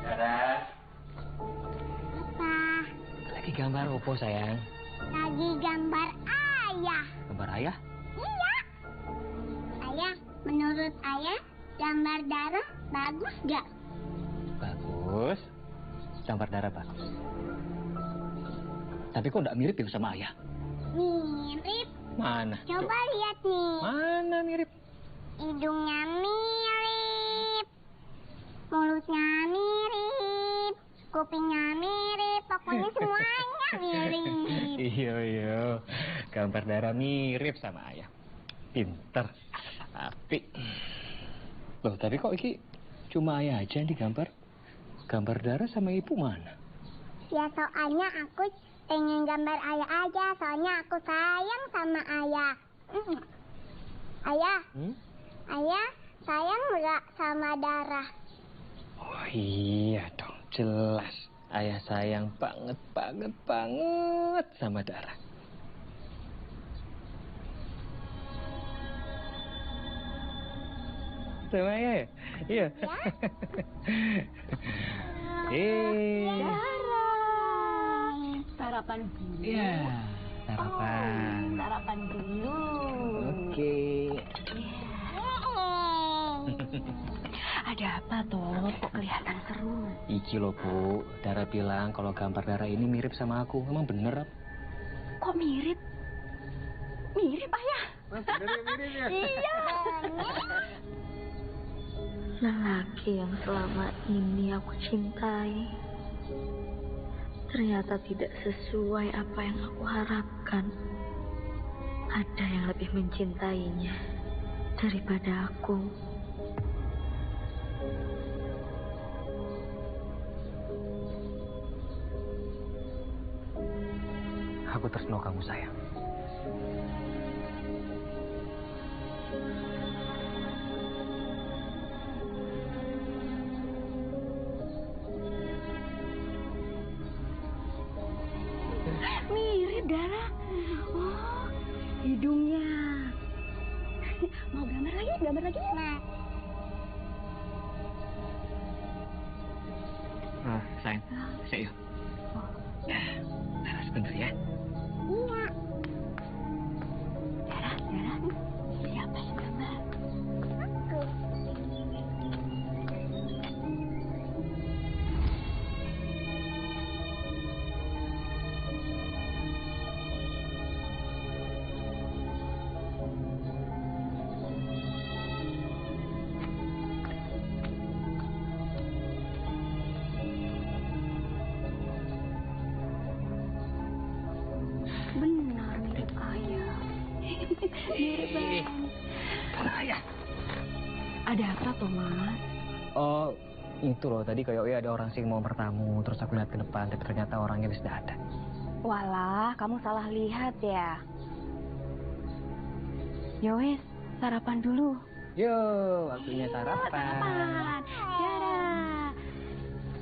Dara. Apa? Lagi gambar opo sayang? Lagi gambar ayah. Gambar ayah? Iya. Ayah, menurut ayah, gambar Dara bagus gak? Bagus. Gambar Dara bagus. Tapi kok nggak mirip ya sama ayah? Mirip. Mana? Coba lihat nih. Mana mirip? Hidungnya mirip. Mulutnya mirip. Kupingnya mirip. Pokoknya semuanya mirip. Iya. Gambar Dara mirip sama ayah. Pinter. Apik. Loh, tapi kok iki cuma ayah aja yang digambar? Gambar Dara sama ibu mana? Ya soalnya aku pengen gambar ayah aja. Soalnya aku sayang sama ayah. Ayah. Ayah sayang nggak sama Dara? Oh iya dong, jelas. Ayah sayang banget sama Dara. Sama ayah ya? Iya. Dara. Sarapan dulu. Iya, sarapan. Sarapan dulu. Oke. Ada apa toh? Kok kelihatan seru? Iki loh Bu, Dara bilang kalau gambar Dara ini mirip sama aku. Emang bener? Kok mirip? Mirip ayah. Mirip ya? Iya. Lelaki yang selama ini aku cintai ternyata tidak sesuai apa yang aku harapkan. Ada yang lebih mencintainya daripada aku. Aku tresno kamu sayang. Mirip Dara. Oh, hidungnya. Mau gambar lagi? Gambar lagi? Nah, sayang, saya yuk. Dara sebentar ya. Iya. Dara, siapa yang gambar? Aku. Benar mirip ayah. Mirip banget. Ayah. Ada apa toh Mas? Oh, itu loh. Tadi kayak ada orang sih mau bertamu. Terus aku lihat ke depan, tapi ternyata orangnya sudah ada. Walah, kamu salah lihat ya. Yowes, sarapan dulu. Yo, waktunya sarapan. Dara.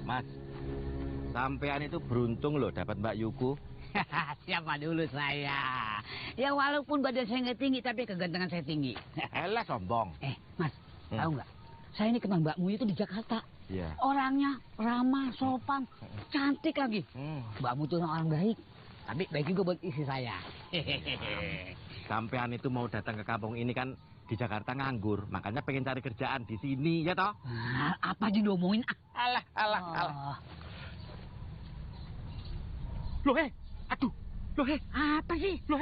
Mas, sampean itu beruntung loh dapat Mbak Yuku. Siapa dulu saya? Ya walaupun badan saya nggak tinggi, tapi kegantengan saya tinggi. Elah sombong. Mas, tahu nggak? Saya ini kenal Mbak Mu itu di Jakarta. Iya. Orangnya ramah, sopan, cantik lagi. Mbak Mu itu orang baik. Tapi baik juga buat istri saya. Sampean itu mau datang ke kampung ini kan di Jakarta nganggur, makanya pengen cari kerjaan di sini, ya toh? Apa aja diomongin? Alah. Loh, aduh. Loh, Apa sih? Loh,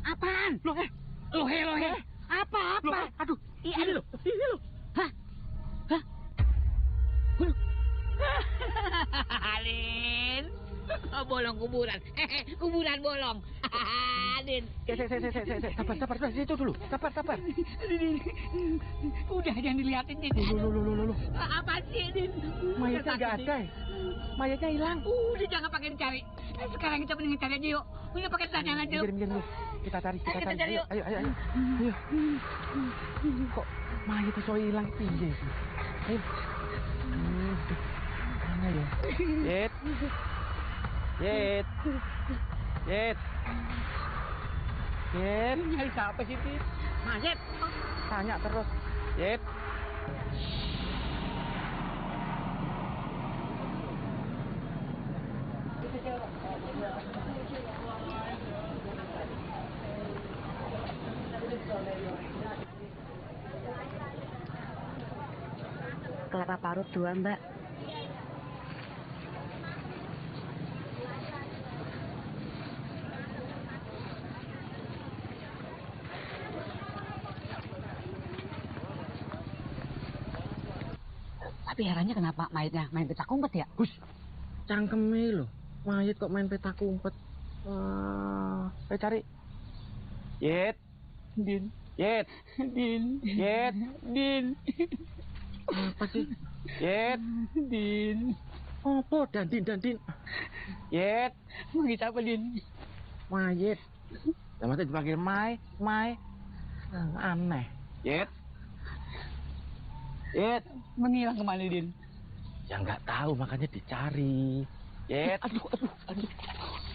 Apaan? Loh, Apa? Loh, aduh. Ini loh. Hah? Alin. Bolong kuburan. Kuburan bolong. Alin. Sabar, situ dulu. Sabar. Udah jangan dilihatin, Din. Loh. Apa sih, Din? Mayatnya nggak ada. Mayatnya hilang. Udah jangan pakai dicari. Sekarang kita mending cari aja yuk. Udah pakai tanya aja. Minggir dulu. Kita cari. cari yuk. Ayo. Kok mayat iso hilang piye sih? Ayo. Mana ya? Yet. Nyari siapa sih, Din? Masep. Tanya terus. Yet. kelapa parut 2, Mbak. Tapi herannya kenapa mayatnya main petak umpet ya? Gus, cangkeme loh. Mayat kok main petak umpet. Ayo cari. Yet. Din. Yet. Din. Yet. Din. Apa sih? Yet. Din. Apa? Dandin. Yet. Manggil siapa, Din? Mayat. Ya masa dipanggil Mai. Aneh. Yet. Yet. Menghilang kemana, Din? Ya nggak tahu, makanya dicari. Yet. Aduh.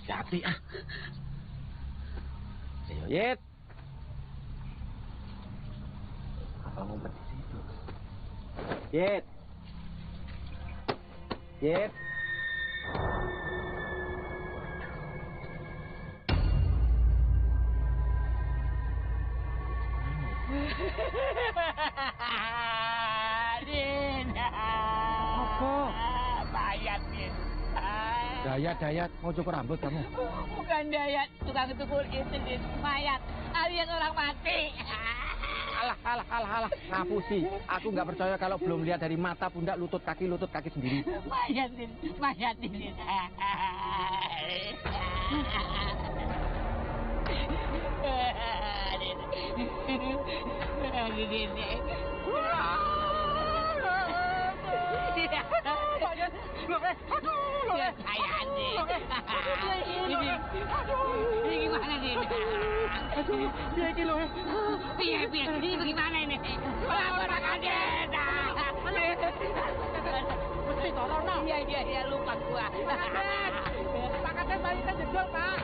Hati ah. Ayo, Yet. Apa ngumpet di situ? Yet. Yet. Din. Apa? Mayat, Din. Dayat, mau cukur rambut kamu? Bukan Dayat, tukang cukur itu, Din. Mayat, alias orang mati. Alah, ngapusi. Aku nggak percaya kalau belum lihat dari mata, pundak, lutut kaki sendiri. Mayat, Din. Ini gimana, Din? Ini bagaimana ini? Lapor Aden. Iya, lupa gua. Pak Aden balik ke jedul, Pak.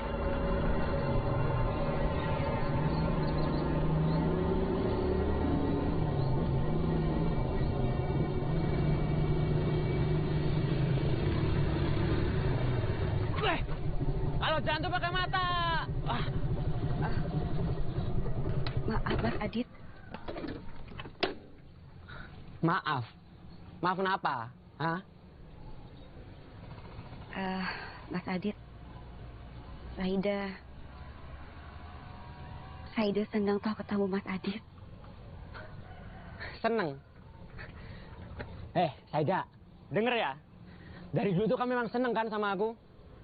Kalau jantung pakai mata. Maaf, Mas Adit. Maaf kenapa? Hah? Mas Adit, Saida senang toh ketemu Mas Adit. Seneng? Saida, denger ya. Dari dulu tuh kamu memang seneng kan sama aku.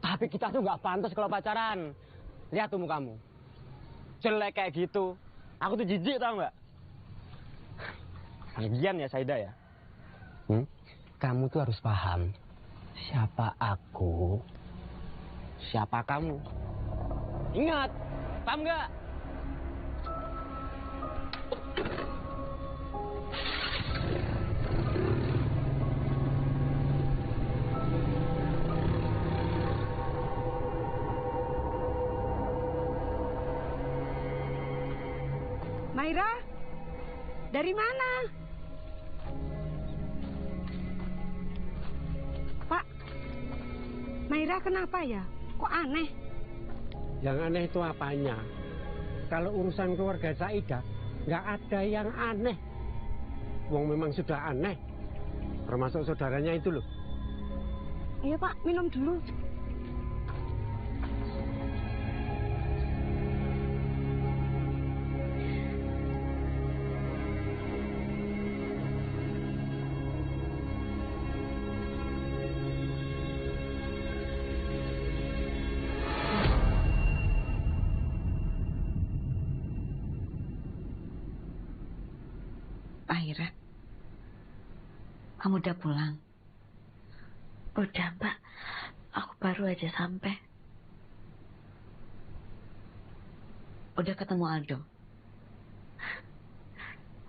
Tapi kita tuh nggak pantas kalau pacaran. Lihat tuh mukamu. Jelek kayak gitu. Aku tuh jijik tau nggak? Lagian ya Saida ya. Kamu tuh harus paham. Siapa aku? Siapa kamu? Ingat, paham nggak? Maira, dari mana? Pak, Maira kenapa ya? Kok aneh? Yang aneh itu apanya? Kalau urusan keluarga Saida, nggak ada yang aneh. Wong memang sudah aneh, termasuk saudaranya itu loh. Iya Pak, minum dulu. Akhirnya, kamu udah pulang? Udah, Pak. Aku baru aja sampai. Udah ketemu Aldo?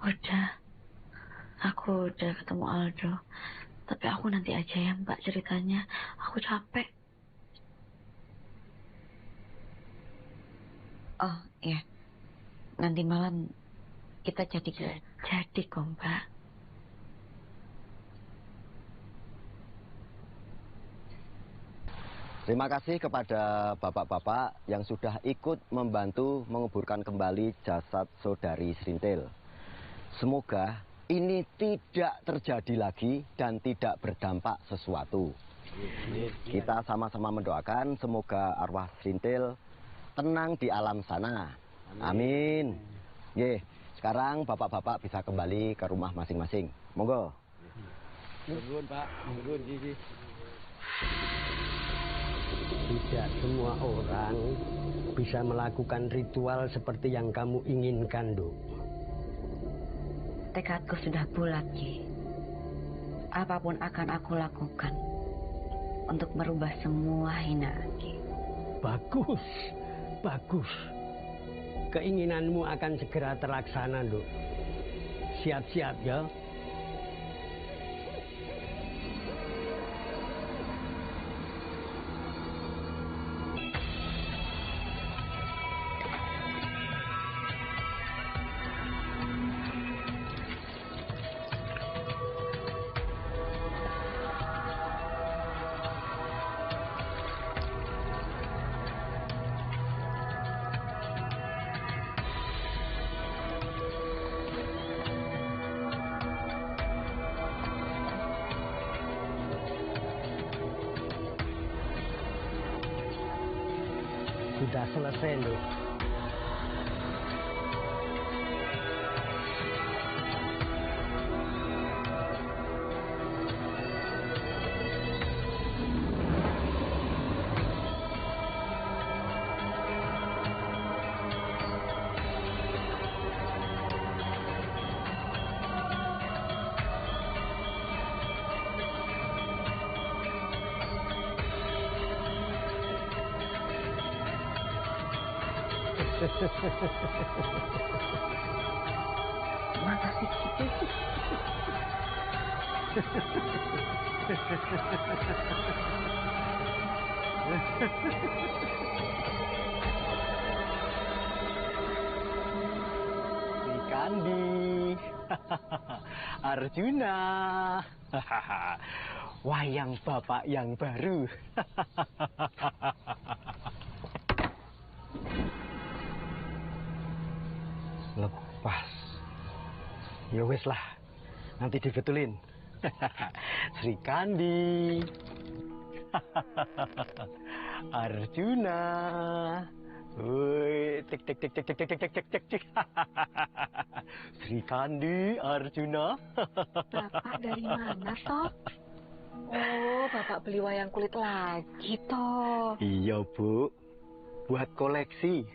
Udah. Aku udah ketemu Aldo. Tapi aku nanti aja ya, Mbak, ceritanya. Aku capek. Oh, iya. Nanti malam kita jadi kok, Mbak. Terima kasih kepada bapak-bapak yang sudah ikut membantu menguburkan kembali jasad saudari Srintil. Semoga ini tidak terjadi lagi dan tidak berdampak sesuatu. Kita sama-sama mendoakan semoga arwah Srintil tenang di alam sana. Amin. Ye, sekarang bapak-bapak bisa kembali ke rumah masing-masing. Monggo. Nuwun, Pak. Nuwun, Gigi. Tidak semua orang bisa melakukan ritual seperti yang kamu inginkan, Duk. Tekadku sudah bulat, Ki. Apapun akan aku lakukan untuk merubah semua hinaan, Ki. Bagus, bagus. Keinginanmu akan segera terlaksana, Duk. Siap-siap ya. Sudah selesai, Duk. Makasih, Ki. Sri Kandi, Arjuna, wayang bapak yang baru. Lepas. Ya wis lah, nanti dibetulin. Sri Kandi, Arjuna, woi, cek cek cek cek cek cek cek cek cek cek. Sri Kandi, Arjuna. Bapak dari mana, toh? Oh, Bapak beli wayang kulit lagi, toh. Iya, Bu. Buat koleksi.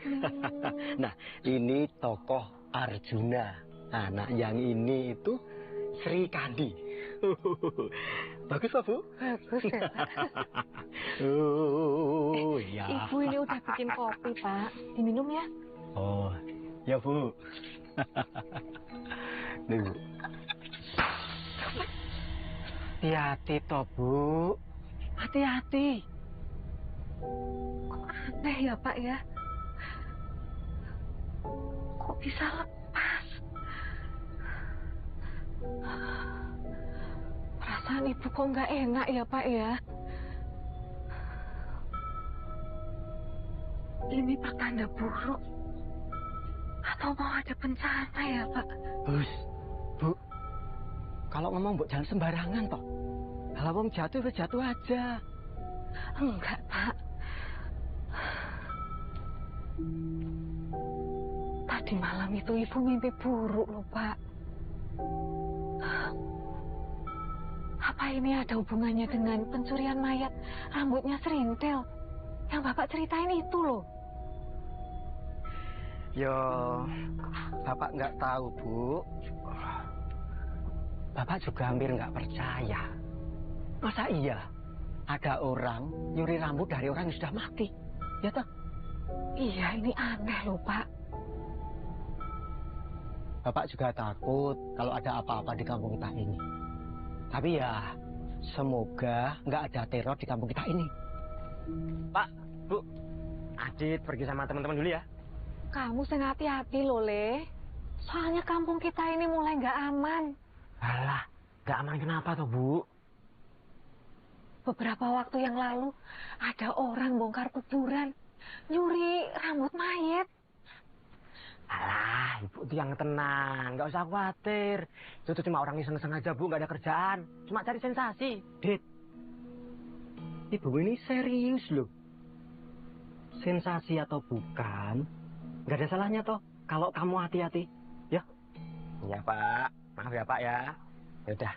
Nah, ini tokoh Arjuna. Nah, yang ini itu Sri Kandi. Bagus, Pak, Bu? Bagus ya, Pak. Oh, ya. Ibu ini udah bikin kopi, Pak. Diminum ya. Oh, ya, Bu. Nih, Bu. Hati-hati, toh, Bu. Hati-hati. Kok aneh ya, Pak ya? Kok bisa lepas? Perasaan ibu kok nggak enak ya, Pak ya? Ini pertanda buruk. Atau mau ada bencana ya, Pak? Bus, Bu. Kalau ngomong, Bu, jangan sembarangan, toh. Kalau wong jatuh, ya jatuh aja. Enggak, Pak. Tadi malam itu ibu mimpi buruk loh, Pak. Apa ini ada hubungannya dengan pencurian mayat rambutnya Srintil yang Bapak ceritain itu loh? Yo, Bapak nggak tahu, Bu. Bapak juga hampir nggak percaya. Masa iya ada orang nyuri rambut dari orang yang sudah mati? Ya toh? Iya, ini aneh loh, Pak. Bapak juga takut kalau ada apa-apa di kampung kita ini. Tapi ya, semoga nggak ada teror di kampung kita ini. Pak, Bu, Adit pergi sama teman-teman dulu ya. Kamu sing hati-hati loh, Le. Soalnya kampung kita ini mulai nggak aman. Alah, nggak aman kenapa toh, Bu? Beberapa waktu yang lalu, ada orang bongkar kuburan, nyuri rambut mayat. Alah, ibu itu yang tenang, nggak usah khawatir. Itu tuh cuma orang iseng-iseng aja, Bu, nggak ada kerjaan. Cuma cari sensasi. Dit, ibu ini serius loh. Sensasi atau bukan, nggak ada salahnya toh kalau kamu hati-hati. Ya? Iya, Pak. Maaf ya, Pak ya. Ya udah,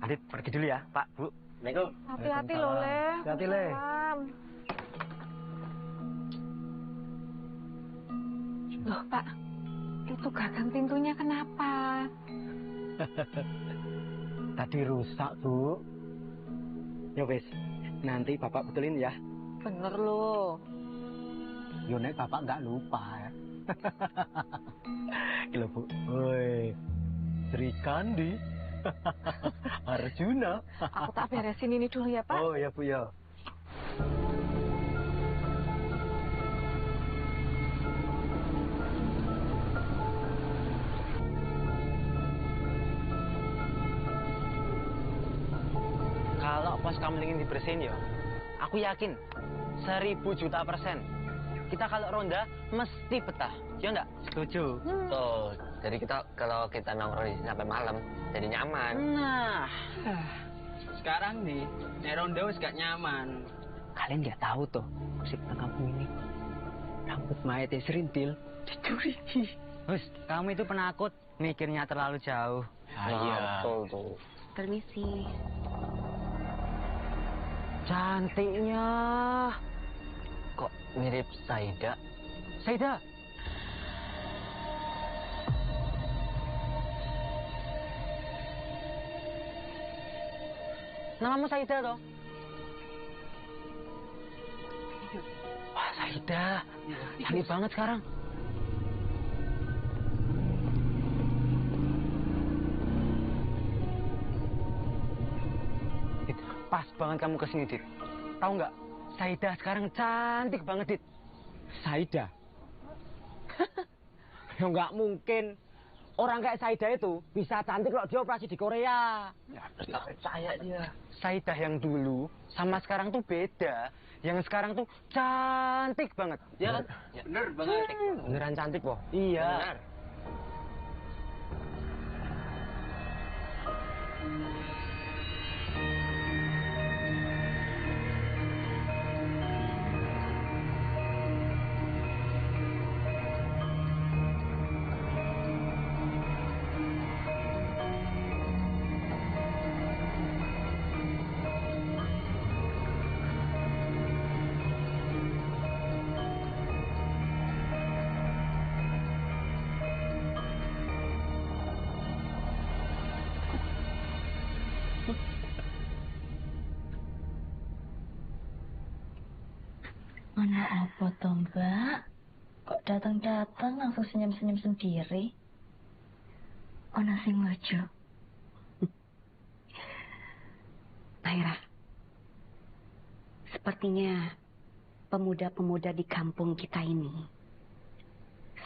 Adit pergi dulu ya, Pak, Bu. Assalamualaikum. Hati-hati loh, Le. Hati-hati, Le. Salam. Loh, Pak. Itu gagang pintunya kenapa? Tadi rusak, Bu. Ya wes, nanti Bapak betulin ya. Bener loh. Yo nek Bapak nggak lupa ya. Gila, Bu. Woi. Sri Kandi. Arjuna. Aku tak beresin ini dulu ya, Pak. Oh ya, Bu ya. Kalau pos kamu ingin dibersihin ya, aku yakin 1000 juta %. Kita kalau ronda mesti betah, ya enggak? Setuju. Tuh, jadi kalau kita nongkrong di sini sampai malam, jadi nyaman. Nah, sekarang nih, nek ronda wis gak nyaman. Kalian nggak tahu tuh, musik tengah kampung ini. Rambut mayatnya serintil, dicuri. Hus, kamu itu penakut, mikirnya terlalu jauh. Iya. Betul tuh. Permisi. Cantiknya. Kok mirip Saida? Saida? Namamu Saida toh? Wah, Saida. Cantik banget sekarang. Dit, pas banget kamu kesini, Dit. Tahu nggak? Saida sekarang cantik banget, Dit. Saida. Ya nggak mungkin. Orang kayak Saida itu bisa cantik kalau dia operasi di Korea. Ya, percaya dia. Saida yang dulu sama sekarang tuh beda. Yang sekarang tuh cantik banget. Ya kan? Ya, bener banget. Beneran cantik, Boh. Iya. Bener. Mana apa toh, Mbak? Kok datang-datang langsung senyum-senyum sendiri? Ono sing lucu. Taira, sepertinya pemuda-pemuda di kampung kita ini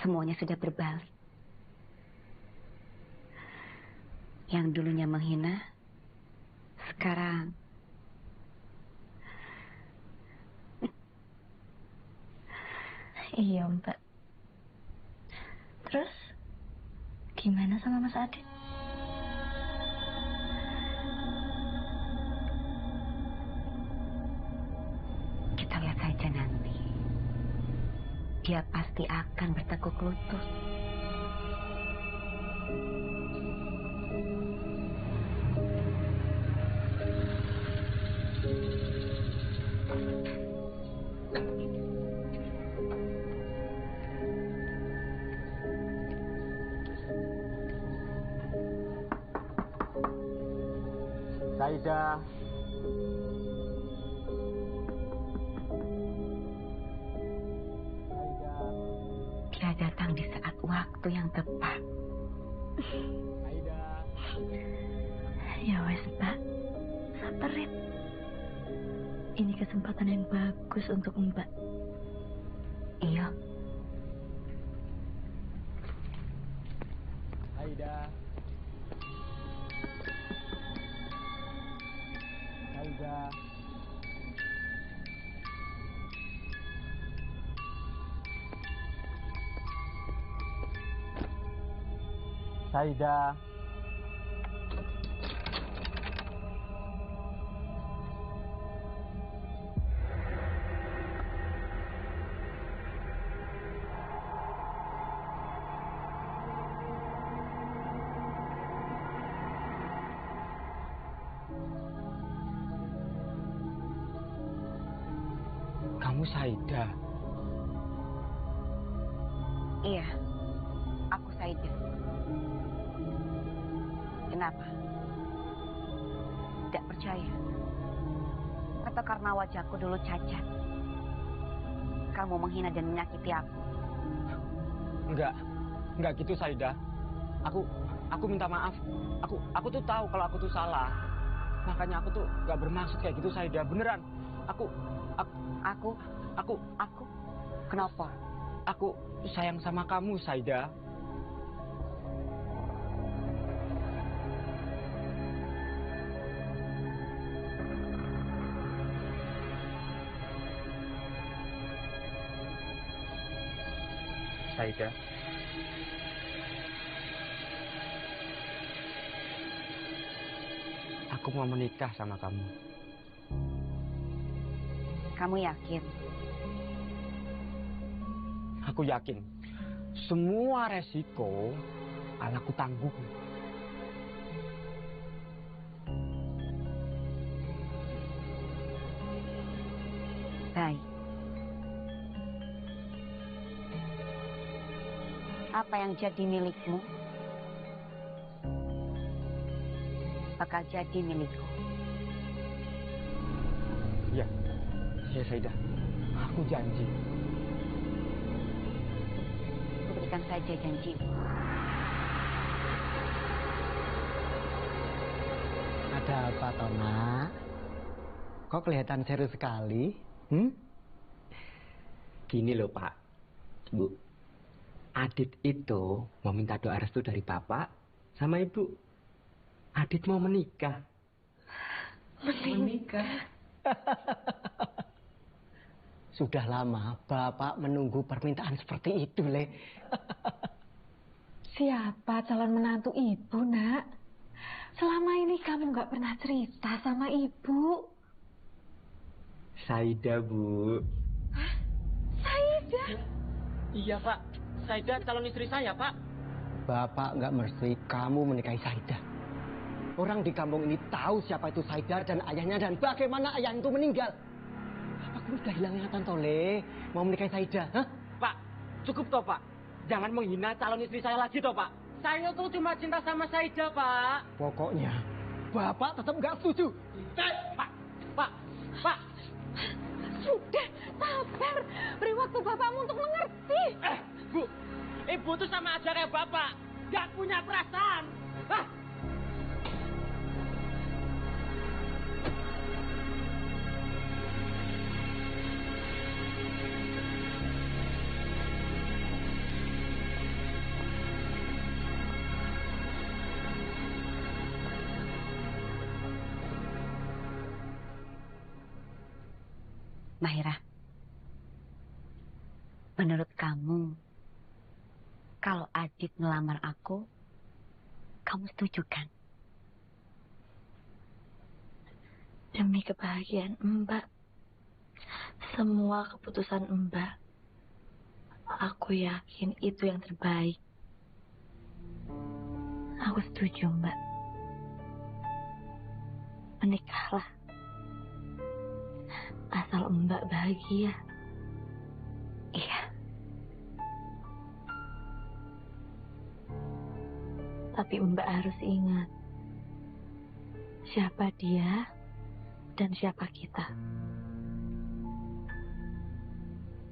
semuanya sudah berbalik. Yang dulunya menghina, sekarang iya, Mbak. Terus, gimana sama Mas Adit? Kita lihat saja nanti. Dia pasti akan bertekuk lutut. Saida. Dia datang di saat waktu yang tepat. Saida. Ya wes, Mbak. Sabarin. Ini kesempatan yang bagus untuk Mbak. Iya. Saida. Saida. Saida. Kamu Saida? Iya, aku Saida. Kenapa? Tidak percaya? Atau karena wajahku dulu cacat? Kamu menghina dan menyakiti aku? Enggak gitu Saida. Aku minta maaf. Aku tuh tahu kalau aku tuh salah. Makanya aku tuh nggak bermaksud kayak gitu Saida. Beneran. Aku. Kenapa? Aku sayang sama kamu Saida. Saida. Aku mau menikah sama kamu. Kamu yakin? Aku yakin. Semua resiko akan aku tanggung. Baik. Apa yang jadi milikmu bakal jadi milikku. Iya, Saida. Aku janji. Berikan saja janji. Ada apa, Tona? Kok kelihatan serius sekali? Gini loh, Pak. Bu. Adit itu mau minta doa restu dari Bapak sama Ibu. Adit mau menikah. Menikah? Sudah lama Bapak menunggu permintaan seperti itu, Le. Siapa calon menantu Ibu, Nak? Selama ini kamu nggak pernah cerita sama Ibu. Saida, Bu. Hah? Saida? Iya, Pak. Saida calon istri saya, Pak. Bapak nggak merestui kamu menikahi Saida. Orang di kampung ini tahu siapa itu Saida dan ayahnya dan bagaimana ayah itu meninggal. Apa kamu sudah hilang ingatan, Tole? Mau menikahi Saida, hah? Pak, cukup toh, Pak. Jangan menghina calon istri saya lagi toh, Pak. Saya tuh cuma cinta sama Saida, Pak. Pokoknya, Bapak tetap nggak setuju. Pak. Sudah, sabar. Beri waktu Bapakmu untuk mengerti. Bu, Ibu tuh sama aja kayak Bapak. Gak punya perasaan. Hah? Mahira, menurut kamu, kalau Adit melamar aku, kamu setuju kan? Demi kebahagiaan Mbak, semua keputusan Mbak, aku yakin itu yang terbaik. Aku setuju, Mbak. Menikahlah. Asal Mbak bahagia. Iya. Tapi Mbak harus ingat, siapa dia dan siapa kita.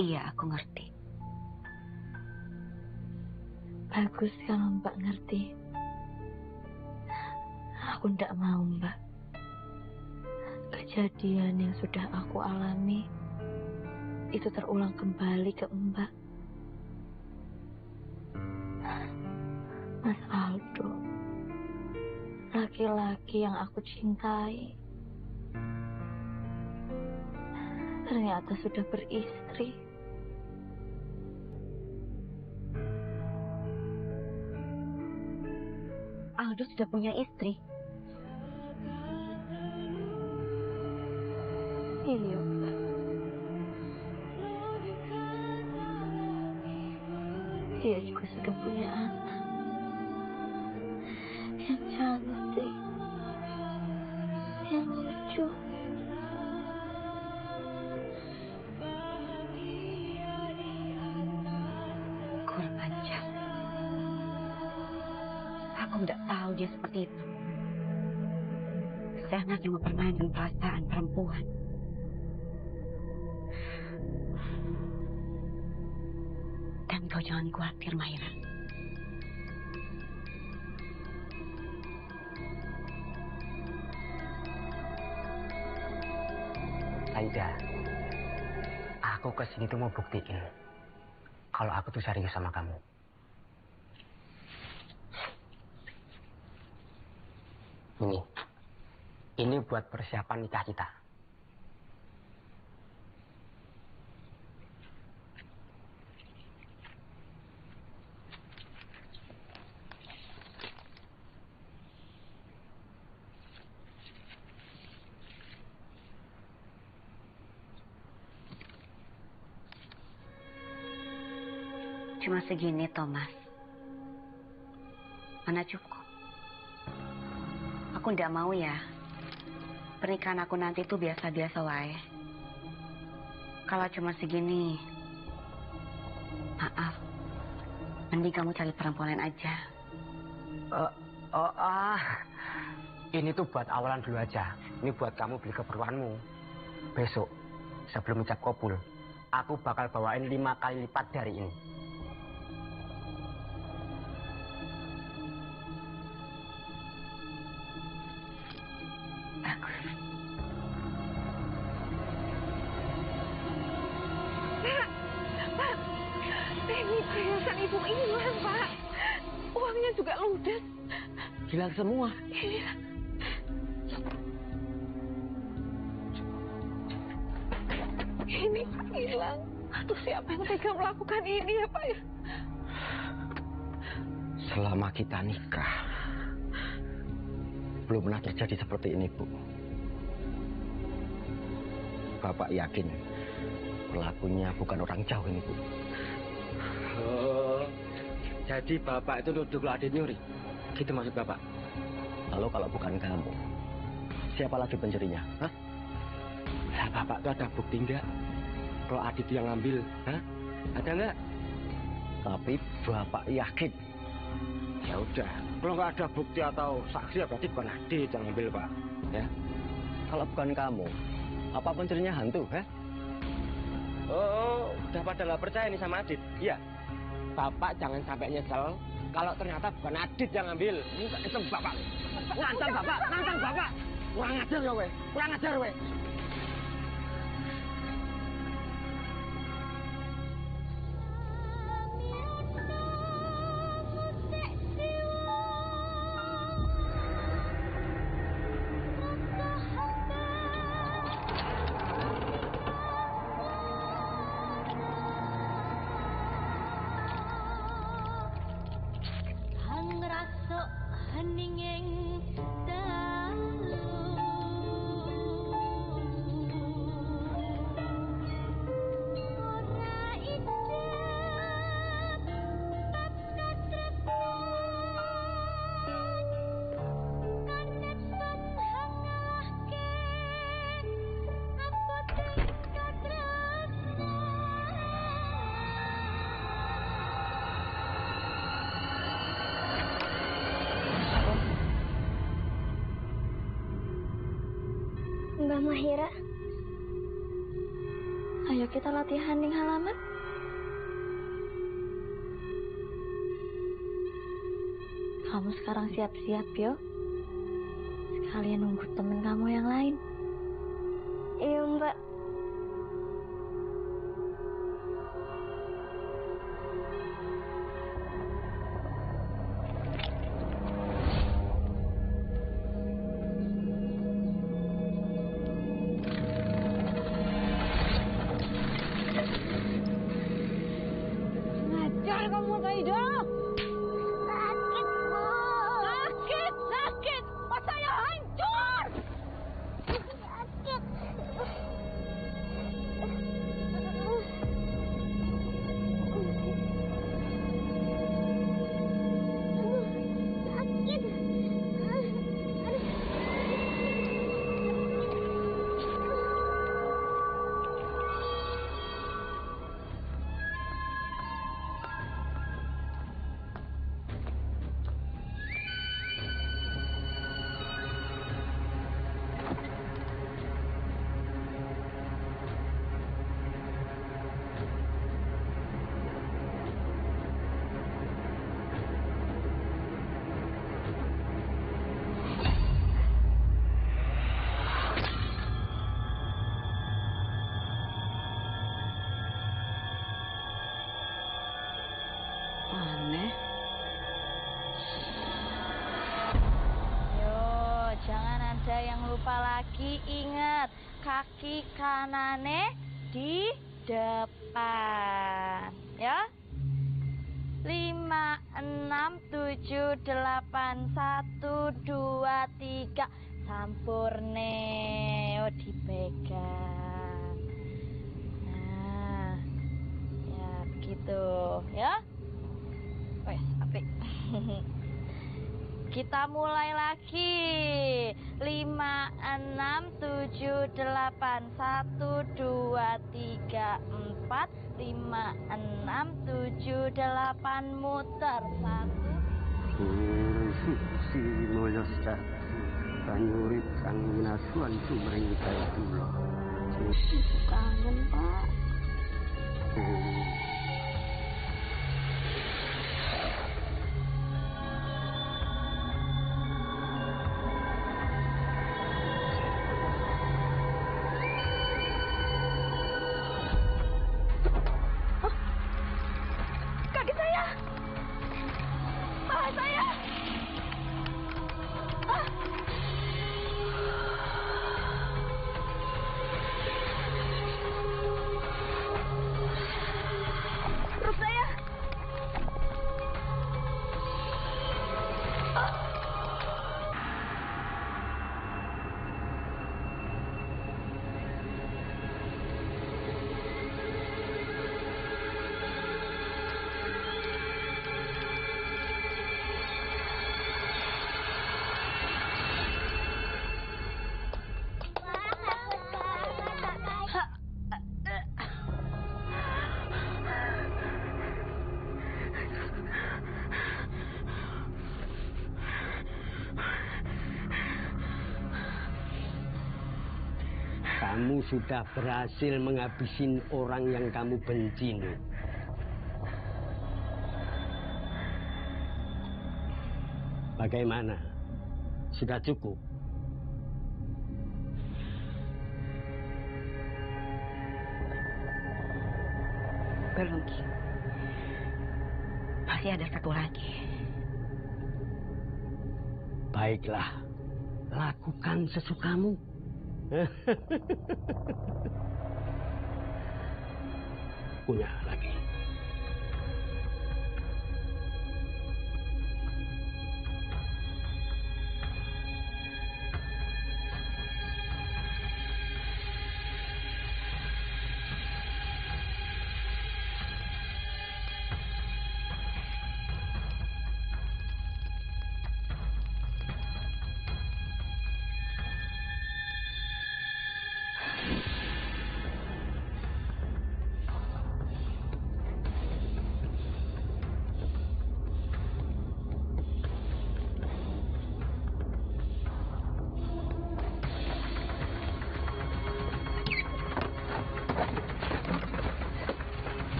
Iya, aku ngerti. Bagus kalau Mbak ngerti. Aku ndak mau, Mbak. Kejadian yang sudah aku alami itu terulang kembali ke Mbak. Mas Aldo, laki-laki yang aku cintai, ternyata sudah beristri. Aldo sudah punya istri. Iya. Dia juga sudah punya anak yang cantik, yang lucu. Kurang ajar. Aku tidak tahu dia seperti itu. Seenak yang mempermainkan perasaan perempuan. Dan kau jangan khawatir, Mahira. Saida, aku kesini tuh mau buktiin kalau aku tuh serius sama kamu. Ini buat persiapan nikah kita. Cuma segini, Thomas. Mana cukup. Aku tidak mau ya. Pernikahan aku nanti tuh biasa-biasa wae. Kalau cuma segini, maaf. Mending kamu cari perempuan lain aja. Ini tuh buat awalan dulu aja. Ini buat kamu beli keperluanmu. Besok, sebelum ucap kabul, aku bakal bawain 5 kali lipat dari ini. Ini perhiasan ibu hilang, Pak. Uangnya juga ludes. Hilang semua? Iya. Ini Pak hilang. Aduh, siapa yang tega melakukan ini ya, Pak ya? Selama kita nikah, belum pernah terjadi seperti ini, Bu. Bapak yakin pelakunya bukan orang jauh ini, Bu. Oh, jadi Bapak itu nuduh kalau Adit nyuri? Gitu maksud Bapak? Lalu kalau bukan kamu, siapa lagi pencurinya? Hah? Lah, Bapak tuh ada bukti enggak? Kalau Adit itu yang ngambil, hah? Ada enggak? Tapi Bapak yakin? Ya udah, kalau nggak ada bukti atau saksi ya berarti bukan Adit yang ngambil, Pak. Ya. Kalau bukan kamu, apa pencurinya hantu, hah? Oh, udah pada nggak percaya nih sama Adit? Iya. Bapak jangan sampai nyesel kalau ternyata bukan Adit yang ngambil. Itu Bapak. Ngancam Bapak, nantang Bapak. Kurang ajar ya, weh. Kurang ajar, weh. Mbak Mahira, ayo kita latihan di halaman. Kamu sekarang siap-siap, yo. Sekalian nunggu temen kamu yang lain. Iya, Mbak. Ngajar kamu, Saida. Sakit, Bu. Sakit. kaki kanane di depan, ya. 5, 6, 7, 8, 1, 2, 3. Sampurne, oh dipegang. Nah, ya begitu, ya. Wes, apik. Kita mulai lagi. 5, 6, 7, 8, 1, 2, 3, 4, 5, 6, 7, 8, muter. 1. Si moyo sak kanyurip kang minasuan sumring kaya kula. Kangen, Pak. Kamu sudah berhasil menghabisin orang yang kamu benci, Nuk. Bagaimana? Sudah cukup? Belum, Ki. Masih ada satu lagi. Baiklah, lakukan sesukamu. Punya lagi.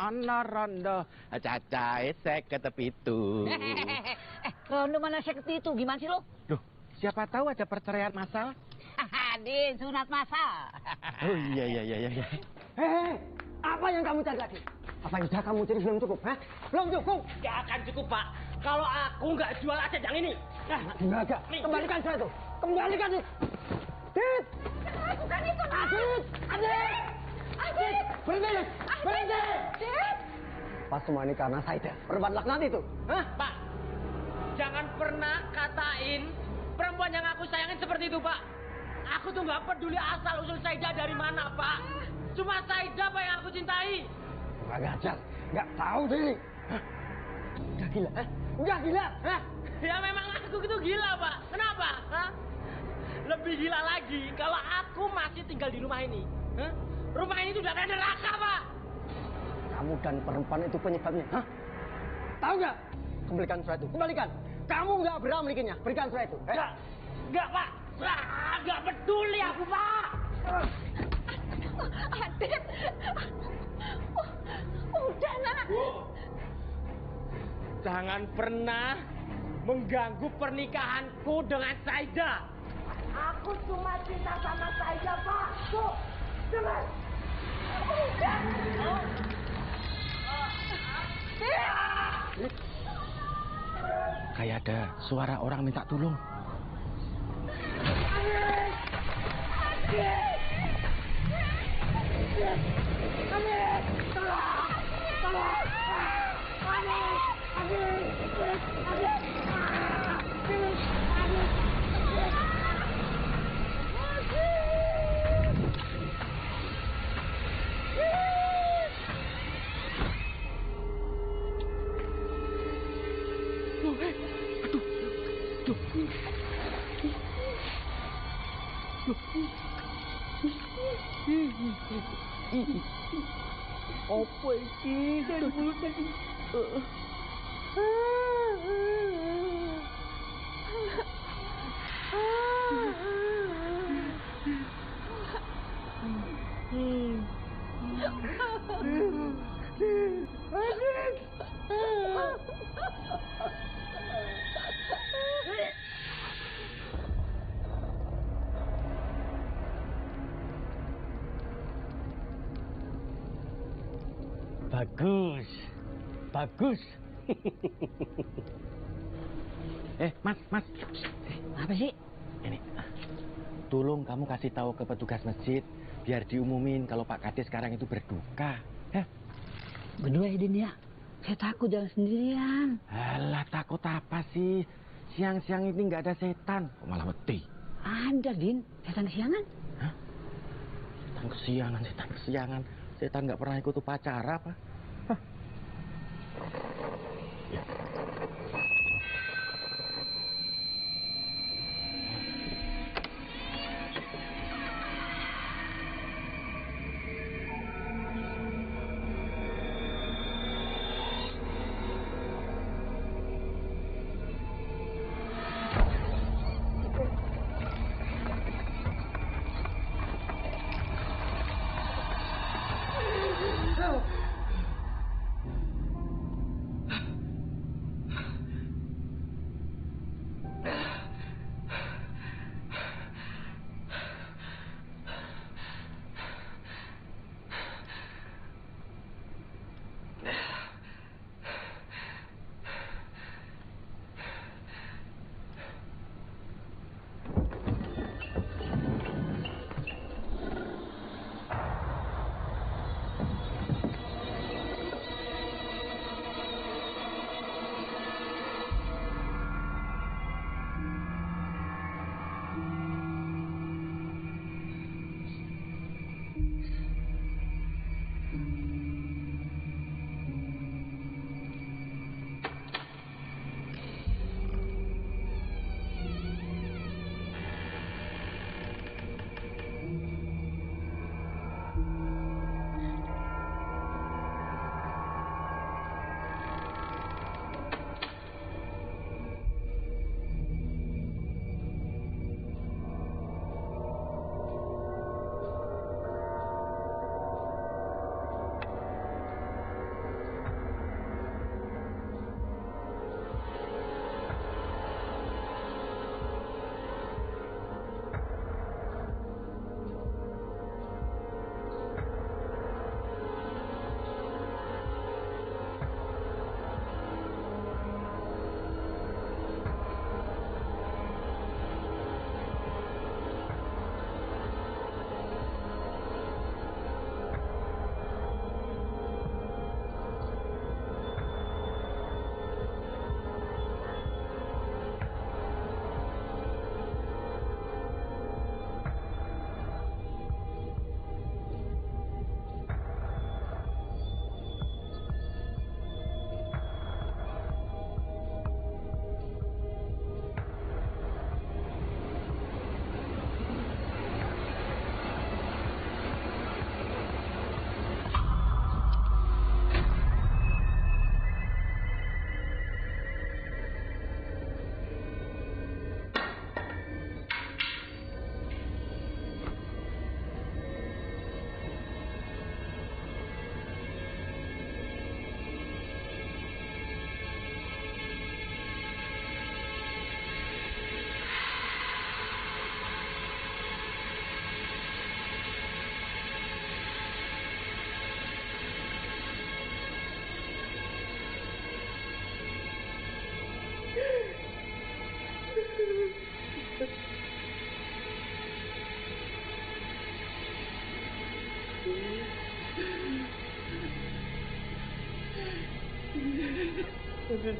Ana rondo cacahe 57. Rondo mana 57? Gimana sih lo? Loh, siapa tahu ada perceraian massal? Din, sunat masal. Oh iya. Apa yang kamu cari lagi? Apa yang sudah kamu cari belum cukup? Hah? Belum cukup? Gak akan cukup, Pak. Kalau aku nggak jual aset yang ini. Enggak. Kembalikan saya itu. Kembalikan itu. Adit! Bukan itu, Nak. Adit! Berhenti! Adit! Pas semua ini karena Saida. Perempuan laknat itu. Hah? Pak, jangan pernah katain perempuan yang aku sayangin seperti itu, Pak. Aku tuh nggak peduli asal usul Saida dari mana, Pak. Cuma Saida, Pak, yang aku cintai. Nggak ngajar. Nggak tahu diri. Udah gila, hah? Udah gila, hah? Ya memang aku itu gila, Pak. Kenapa? Hah? Lebih gila lagi kalau aku masih tinggal di rumah ini. Hah? Rumah ini tuh udah kayak neraka, Pak. Kamu dan perempuan itu penyebabnya, hah? Tahu nggak? Kembalikan surat itu, kembalikan. Kamu nggak berhak memilikinya. Berikan surat itu. Nggak, Pak. Nggak peduli aku, Pak. Adit. Udah, Nak. Jangan pernah mengganggu pernikahanku dengan Saida. Aku cuma cinta sama Saida, Pak. Tuh, dengar. Kayak ada suara orang minta tolong. Apa iki? Dari mulut tadi. Bagus, bagus. Mas. Apa sih? Ini, tolong kamu kasih tahu ke petugas masjid biar diumumin kalau Pak Kades sekarang itu berduka. Berdua ya, Din ya. Saya takut jalan sendirian. Alah, takut apa sih? Siang-siang ini nggak ada setan. Kok malah mati? Ada, Din. Setan kesiangan. Hah? Setan kesiangan. Setan nggak pernah ikut upacara apa? Hah?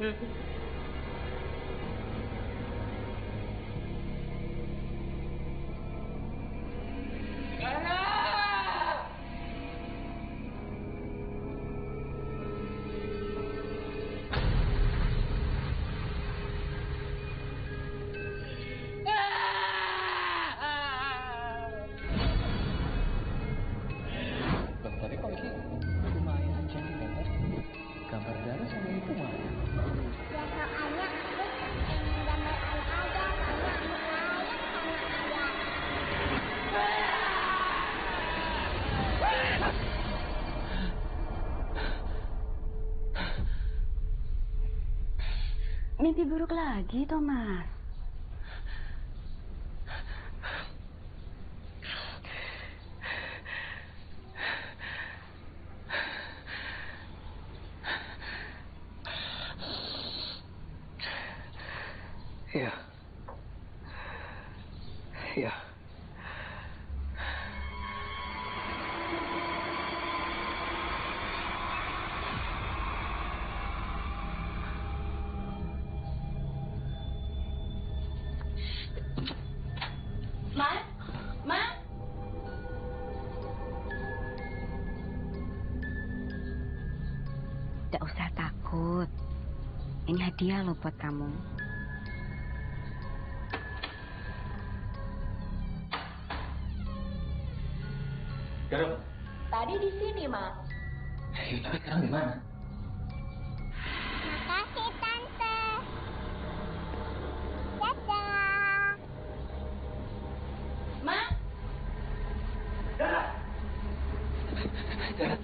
Tapi kok ini cuma ayah aja nih gambar. Gambar darah sama itu mana? Ya soalnya aku pengen gambar ayah aja, soalnya aku sayang sama ayah. Mimpi buruk lagi, Thomas. Iya. Iya. Ma? Tidak usah takut. Ini hadiah loh buat kamu. Garup. Tadi di sini, Mas. Tapi sekarang di mana? Makasih, Tante. Dadah. Ma? Dara. Dara.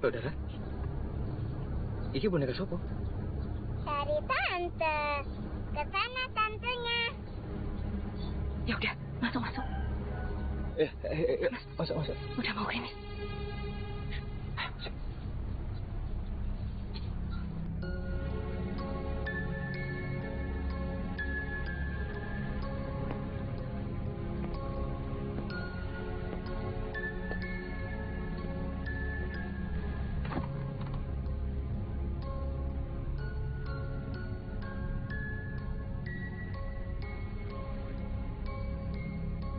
Oh, Dara. Iki boneka sopo? Dari Tante. Ke sana tantenya. Ya udah, masuk. Masuk. Udah mau gerimis.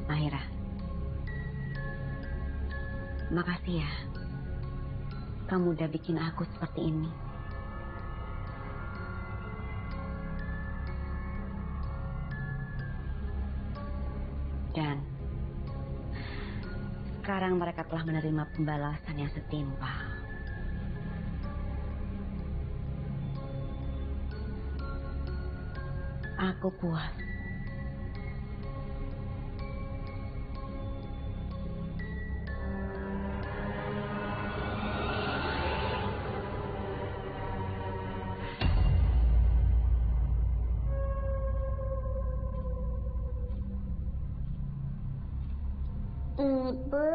Mahira, makasih ya. Kamu udah bikin aku seperti ini. Dan sekarang mereka telah menerima pembalasan yang setimpal. Aku puas. Ibu.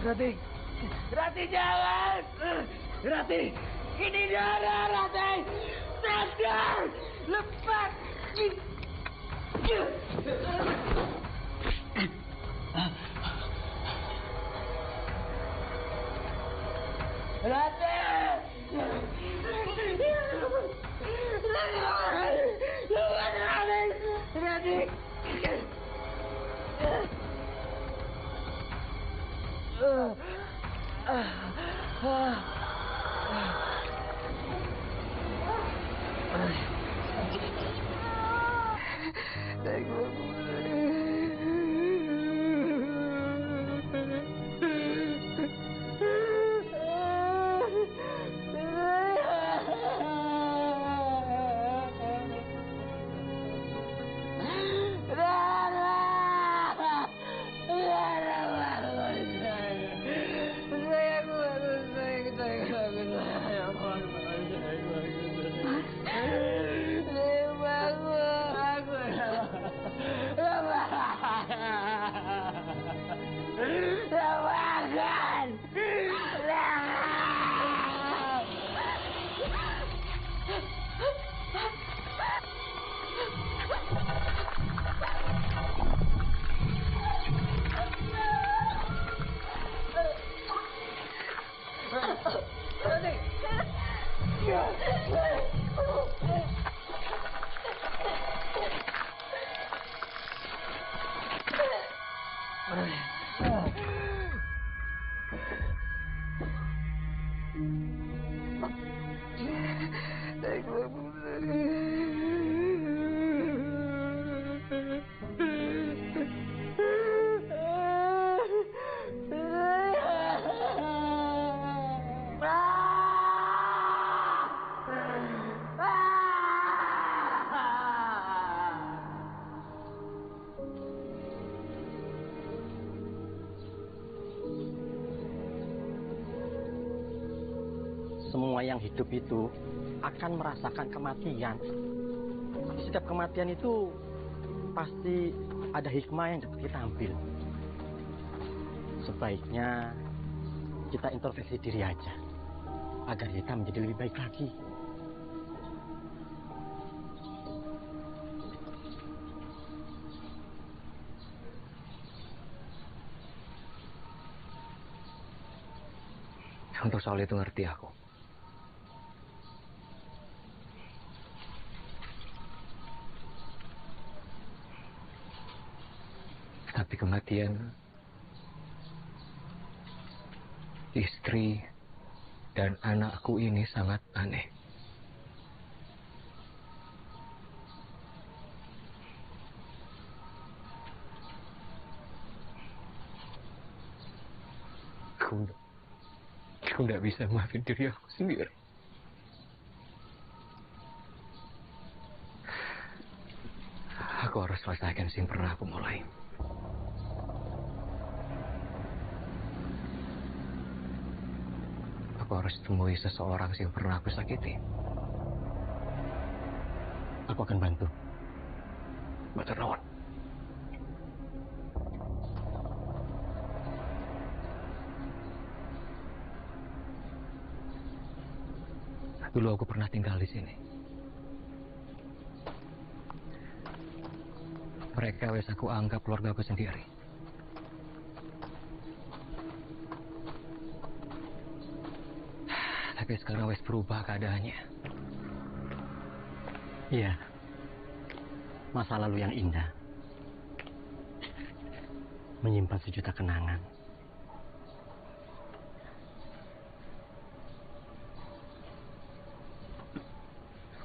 Rati. Rati jangan. Rati, ini darah Rati. Sadar, lepas. Rati. Semua yang hidup itu akan merasakan kematian. Setiap kematian itu pasti ada hikmah yang dapat kita ambil. Sebaiknya kita introspeksi diri aja, agar kita menjadi lebih baik lagi. Untuk soal itu ngerti aku. Tapi kematian istri dan anakku ini sangat aneh. Aku nggak bisa maafin diri aku sendiri. Aku harus selesaikan yang pernah aku mulai. Aku harus temui seseorang yang pernah aku sakiti. Aku akan bantu. Matur nuwun. Dulu aku pernah tinggal di sini. Mereka wes aku anggap keluarga aku sendiri. Tapi sekarang wes berubah keadaannya. Iya. Masa lalu yang indah menyimpan sejuta kenangan.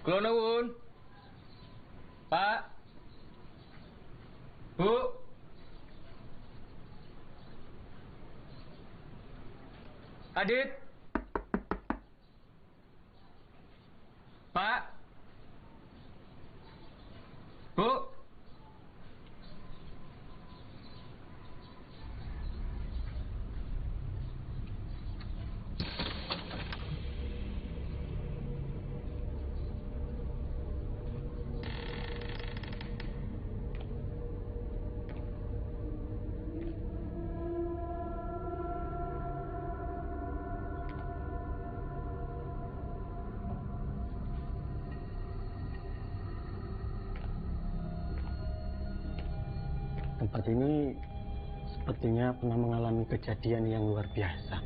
Kula nuwun. Pak. Bu. Adit. Pak. Bu. Tempat ini sepertinya pernah mengalami kejadian yang luar biasa.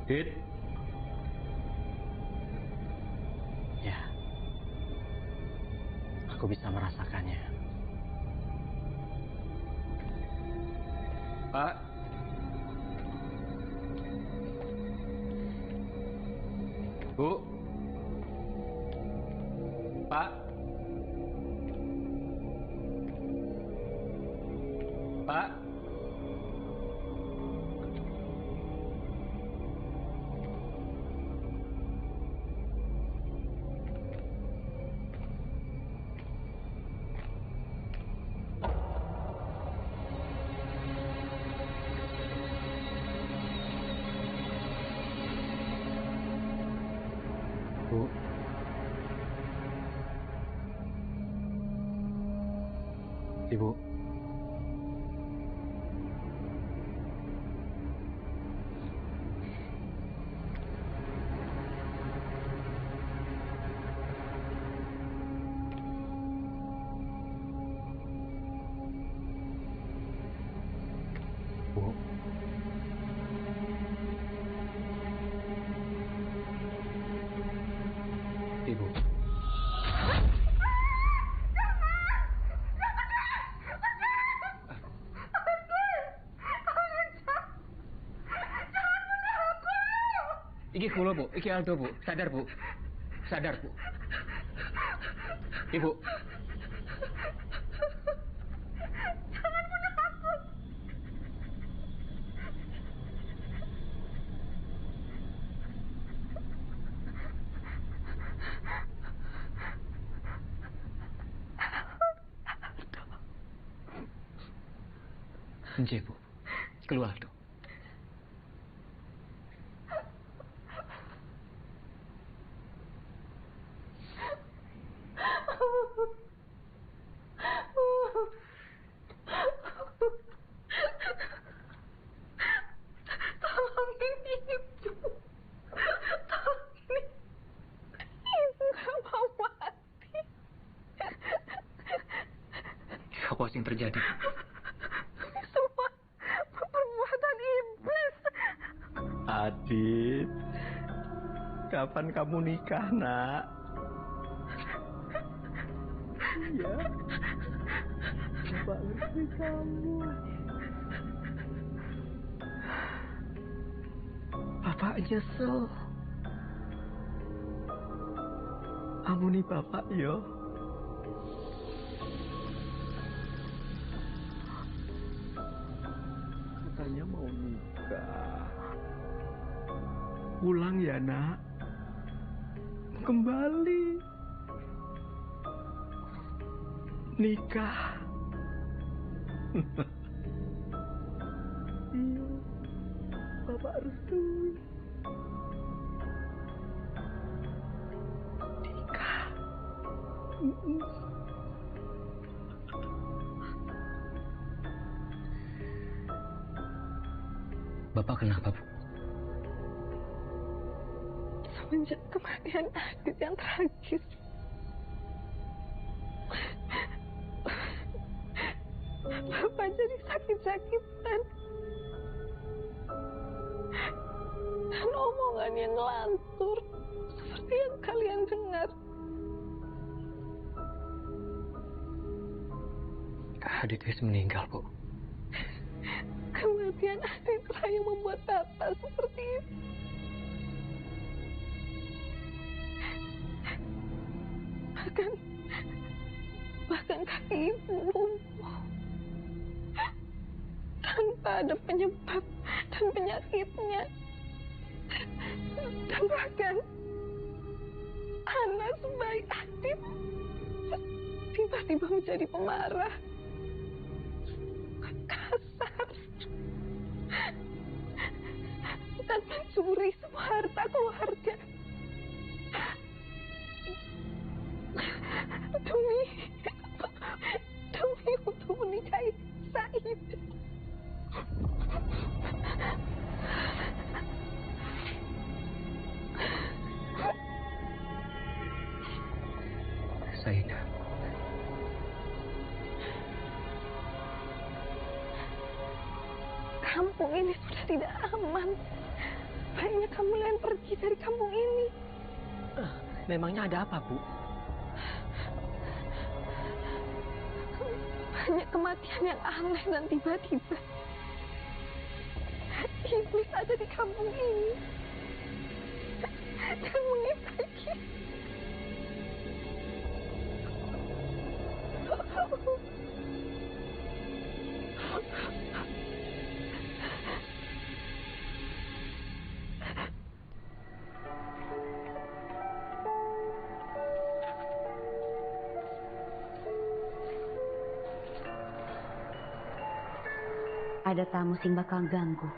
Dit. Ya. Aku Aku bisa merasakannya. Pak. Bu. Pak. Pak. Bu. Ibu. Bu. Ibu. Iki kula, Bu. Iki Aldo, Bu. Sadar, Bu. Sadar, Bu. Ibu. Jangan bunuh aku. Nggih, Bu. Keluar, Aldo. Tolongin ibu. Tolongin. Ibu gak mau mati. Apa yang terjadi? Semua perbuatan iblis. Adit, kapan kamu nikah, Nak? Iya, Bapak ngerti kamu. Bapak nyesel. Ampuni Bapak, yo. Katanya mau nikah. Pulang ya, Nak. Kembali. Nikah. Iya. Bapak restui. Nikah. Bapak kenapa, Bu? Semenjak kematian Adit yang tragis, Bapak jadi sakit-sakitan. Dan omongan yang ngelantur seperti yang kalian dengar. Adit wis meninggal, Bu. Kematian Aditlah yang membuat Bapak seperti itu. Bahkan kaki ibu lumpuh tanpa ada penyebab dan penyakitnya. Dan bahkan anak sebaik Adit tiba-tiba menjadi pemarah, kasar, dan mencuri semua harta keluarga. Demi untuk menikahi Said. Saida. Kampung ini sudah tidak aman. Baiknya kamu lain pergi dari kampung ini. Memangnya ada apa, Bu? banyak kematian yang aneh dan tiba-tiba. Iblis ada di kampung ini dan mengikat kita. Ada tamu sing bakal ganggu.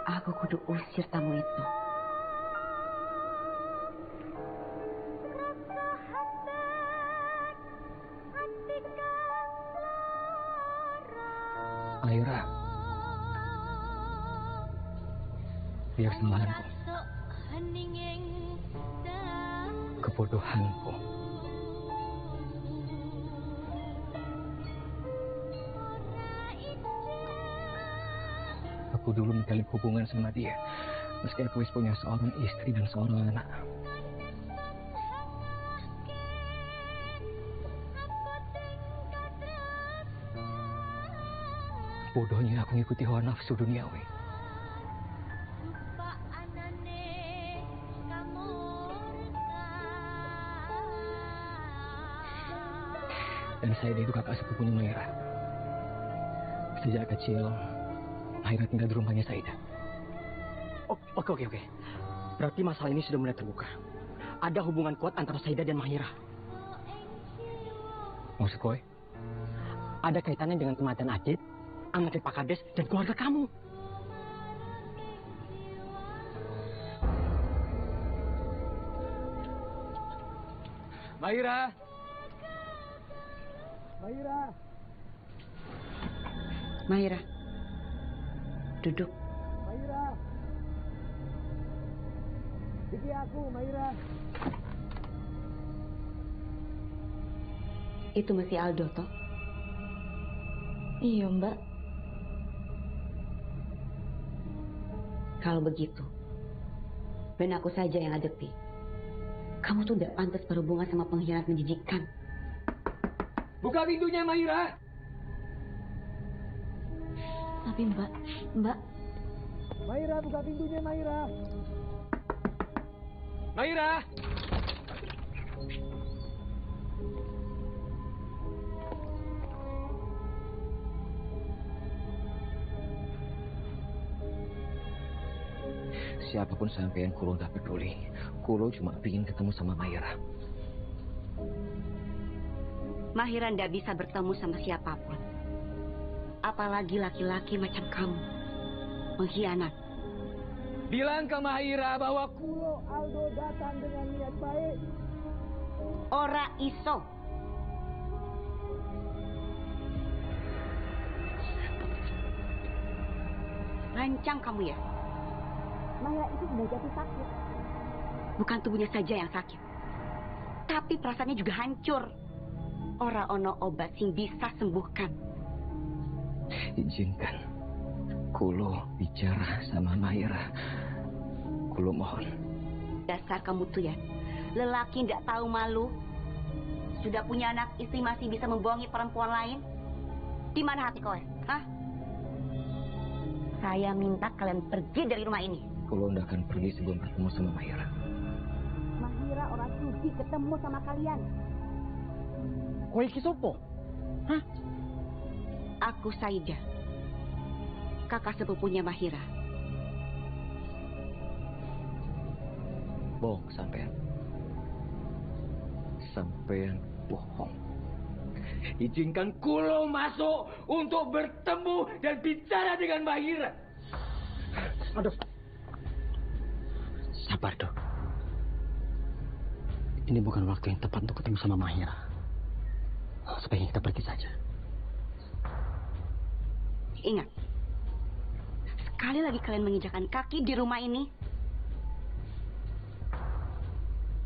Aku kudu usir tamu itu. Mayura, biar kesalahanku, kebodohanku, aku dulu menjalin hubungan sama dia, meski aku punya seorang istri dan seorang anak. Bodohnya aku ngikuti hawa nafsu duniawi. Dan saya itu kakak sepupunya Mayra. Sejak kecil, Mayra tinggal di rumahnya Saida. Oh, oke. Berarti masalah ini sudah mulai terbuka. Ada hubungan kuat antara Saida dan Mahira. Maksud kowe? Ada kaitannya dengan kematian Adit, anaknya Pak Kades, dan keluarga kamu. Mahira! Mahira, duduk. Mahira. Iki aku, Mahira. Itu masih Aldo, toh? Iya, Mbak. Kalau begitu, ben aku saja yang ngadepi. Kamu tuh tidak pantas berhubungan sama pengkhianat menjijikan. Buka pintunya, Mahira! Tapi Mbak. Mahira, buka pintunya, Mahira. Mahira! Siapapun sampean, Kulo gak peduli. Kulo cuma ingin ketemu sama Mahira. Mahira tidak bisa bertemu sama siapapun. Apalagi laki-laki macam kamu. Pengkhianat. Bilang ke Mahira bahwa Kulo Aldo datang dengan niat baik. Ora iso. Lancang kamu ya? Mahira itu sudah jatuh sakit. Bukan tubuhnya saja yang sakit. Tapi perasaannya juga hancur. Ora ono obat sing bisa sembuhkan. izinkan Kulo bicara sama Mahira. Kulo mohon. Dasar kamu tuh ya, lelaki tidak tahu malu. Sudah punya anak istri masih bisa membohongi perempuan lain. Di mana hati kau? Hah? Saya minta kalian pergi dari rumah ini. Kulo tidak akan pergi sebelum bertemu sama Mahira. Mahira orang sudi ketemu sama kalian. Kowe iki sopo? Hah? Aku Saida, kakak sepupunya Mahira. Bohong sampean. Sampean bohong. Izinkan Kulo masuk untuk bertemu dan bicara dengan Mahira. Aduh. Sabar, Dok. Ini bukan waktu yang tepat untuk ketemu sama Mahira. Sebaiknya kita pergi saja. Ingat, sekali lagi kalian menginjakan kaki di rumah ini,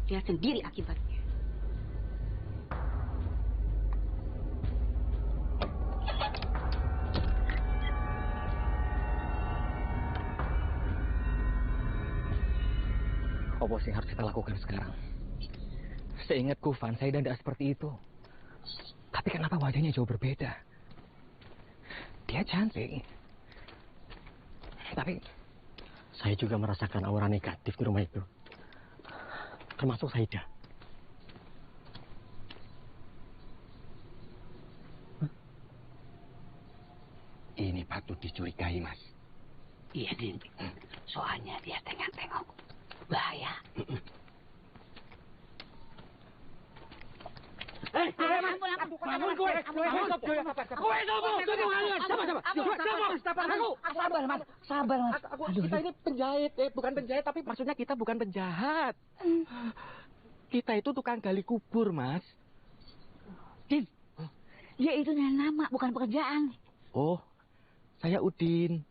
lihat sendiri akibatnya. Apa sih yang harus kita lakukan sekarang? Seingatku, Van, Saida tidak seperti itu. Tapi kenapa wajahnya jauh berbeda? Dia cantik. Tapi saya juga merasakan aura negatif di rumah itu. Termasuk Saida. Ini patut dicurigai, Mas. Iya, Din. Soalnya dia tengok-tengok. Bahaya. Bangun gue. Sabar, Mas. Sabar, Mas. Kita ini penjahit, bukan penjahit, tapi maksudnya kita bukan penjahat. Kita itu tukang gali kubur, Mas. Din, dia itu nama, bukan pekerjaan. Oh, saya Udin.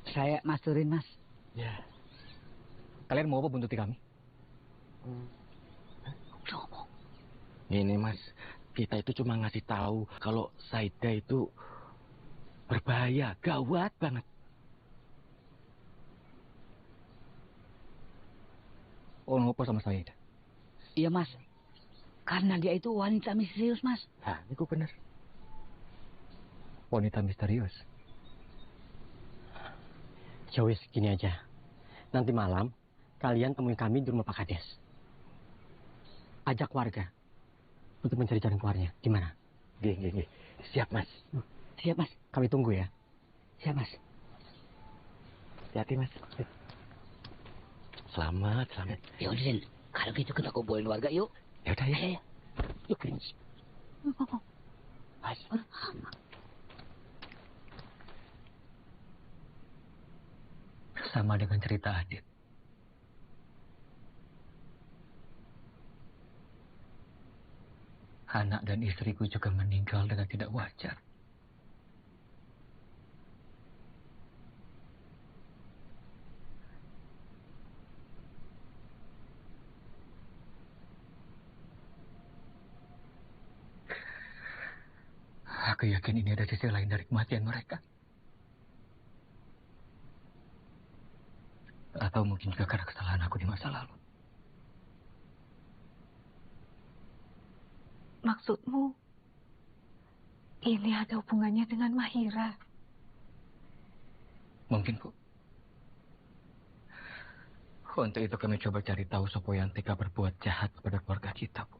Saya Mas Turin, Mas. Ya. kalian mau apa buntuti kami? Ini, Mas, kita itu cuma ngasih tahu kalau Saida itu berbahaya, gawat banget. Oh, ngopo sama Saida? Iya, Mas. Karena dia itu wanita misterius, Mas. Nah, itu benar. Wanita misterius. Ya wis, gini aja. Nanti malam, kalian temui kami di rumah Pak Kades. Ajak warga untuk mencari jalan keluarnya. Gimana? Gih. Siap, Mas. Siap, Mas. Kami tunggu ya. Siap, Mas. Hati-hati, Mas. Selamat. Ya udah, Den. Kalau gitu kita kumpulin warga, yuk. Ya udah, ya. Yuk. Mas. Sama dengan cerita Adit. Anak dan istriku juga meninggal dengan tidak wajar. Aku yakin ini ada sisi lain dari kematian mereka. Atau mungkin juga karena kesalahan aku di masa lalu. Maksudmu, ini ada hubungannya dengan Mahira? Mungkin, Bu. Untuk itu kami coba cari tahu siapa yang tega berbuat jahat kepada keluarga kita, Bu.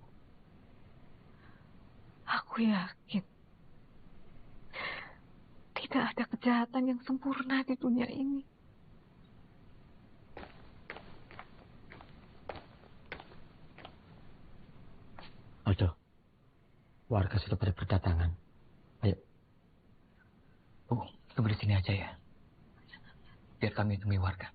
Aku yakin tidak ada kejahatan yang sempurna di dunia ini. Aduh, warga sudah pada berdatangan. Ayo. Bu, tunggu di sini aja ya. Biar kami temui warga.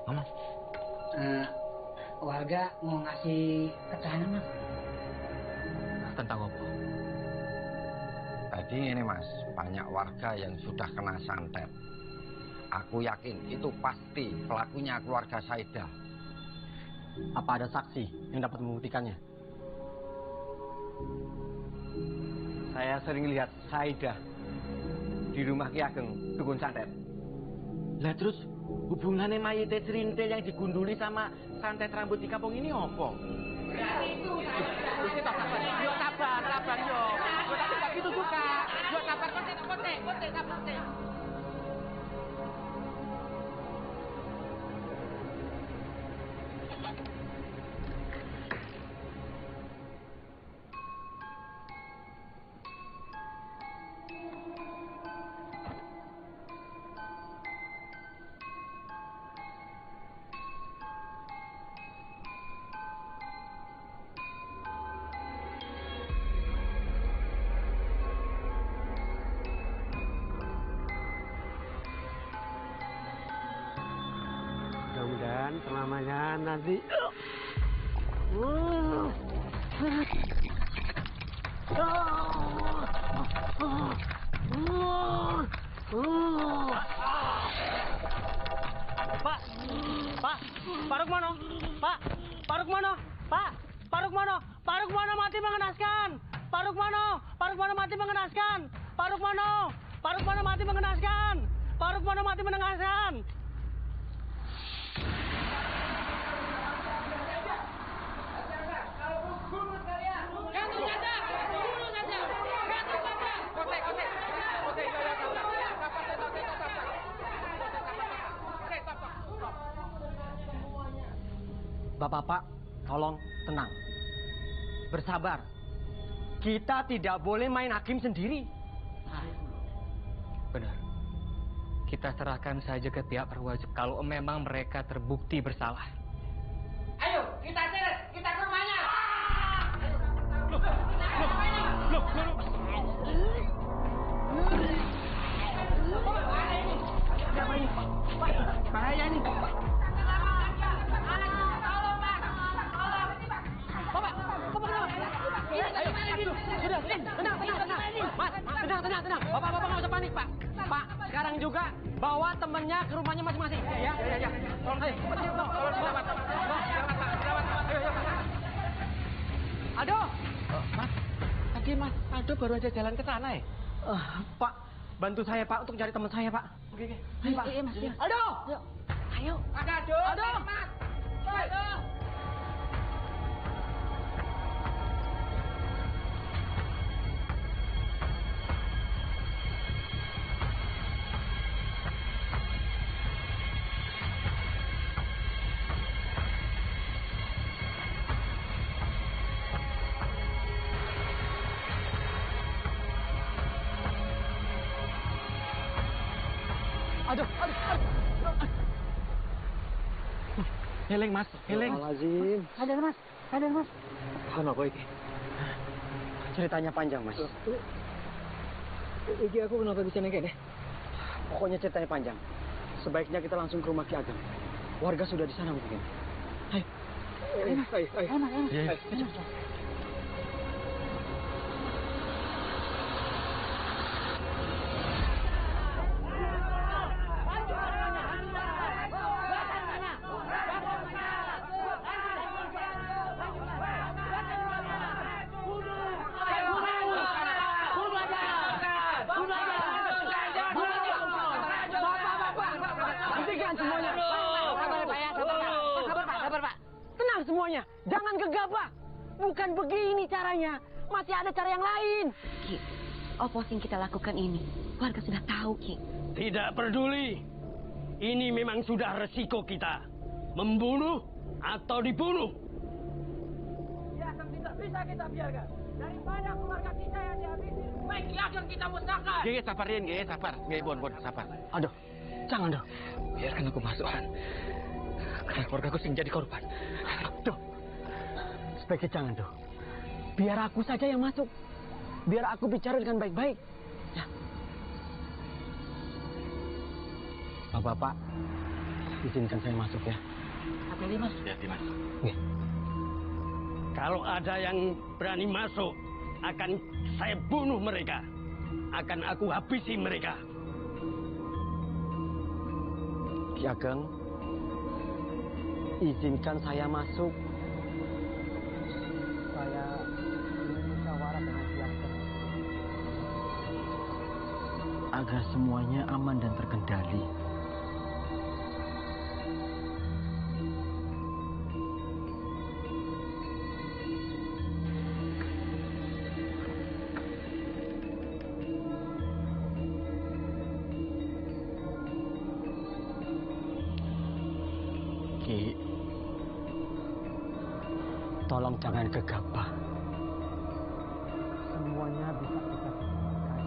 Mas. Warga mau ngasih keterangan, Mas. Tentang apa? Tadi ini, Mas, banyak warga yang sudah kena santet. Aku yakin itu pasti pelakunya keluarga Saida. Apa ada saksi yang dapat membuktikannya? Saya sering lihat Saida di rumah Ki Ageng dukun santet. Lah terus hubungannya mayit Serintil yang digunduli sama santet rambut di kampung ini apa? Itu sabar. Yuk sabar yuk. Tapi gak gitu juga. Yuk sabar, kontek, sabar. Mudah-mudahan selamanya nanti. Pak Rukmono, Pak. Pak Rukmono mati mengenaskan. Pak Rukmono mati mengenaskan. Pak Rukmono mati mengenaskan. Pak Rukmono mati mengenaskan. Bapak-bapak, tolong tenang. Bersabar. Kita tidak boleh main hakim sendiri. Benar. Kita serahkan saja ke pihak berwajib kalau memang mereka terbukti bersalah. Ayo, kita seret, kita ke rumahnya. Siapa ini? Bahaya ini. Tenang. Bapak nggak usah panik, Pak. Pak, sekarang juga bawa temennya ke rumahnya masing-masing. Ya. Tolong, ayo. Selamat, Pak. Ayo. Aldo. Mas, tadi Mas Aldo baru aja jalan ke sana ya? Pak, bantu saya, Pak, untuk cari teman saya, Pak. Oke. Ayo, Pak. Iya, Mas. Aldo. Ayo. Aldo. Mas. Aldo. Aduh. Heling, Mas. Heling. Lazim. Ada, Mas. Kenapa ini? Ceritanya panjang, Mas. Iki aku kenapa bisa nengke deh? Pokoknya ceritanya panjang. Sebaiknya kita langsung ke rumah Ki Ageng. Warga sudah di sana mungkin. Ayo. Ayo, Mas. Iya. Tenang semuanya, jangan gegabah. Bukan begini caranya. Masih ada cara yang lain. Ki, apa yang kita lakukan ini? Warga sudah tahu, Ki. Tidak peduli. Ini memang sudah resiko kita. Membunuh atau dibunuh. Ya, tidak bisa kita biarkan. Daripada keluarga kita yang dihabisi, baik akan kita musnahkan. Gege, sabarin, Gege, sabar. Gege, Bon, sabar. Aduh, jangan dong. Biarkan aku masuk, Han. Karena keluarga aku sering jadi korban. Duh, sebaiknya jangan, dong. Biar aku saja yang masuk. Biar aku bicara dengan baik-baik. Ya. Bapak, izinkan saya masuk ya. Hati-hati, Mas. Ya, Dimas. Nih. Kalau ada yang berani masuk, akan saya bunuh mereka. Akan aku habisi mereka. Ki Ageng, izinkan saya masuk. Saya ingin musyawarah dengan Ki Ageng agar semuanya aman dan terkendali. Ki, tolong jangan gegabah. Semuanya bisa kita selesaikan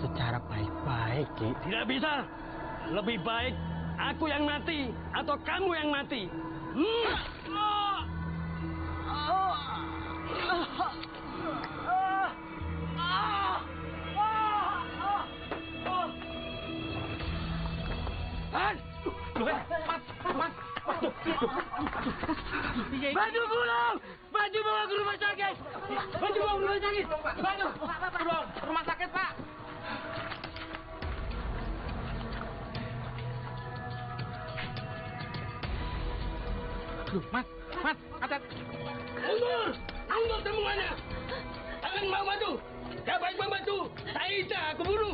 secara baik-baik, Ki. Tidak bisa. Lebih baik aku yang mati atau kamu yang mati. Baju pulang! Baju bawa ke rumah sakit! Baju bawa ke rumah sakit! Baju! Pulang! Rumah sakit, Pak! Mas, Mas, ada. Mundur semuanya. Jangan mau bantu. Gak baik membantu. Saida, aku bunuh.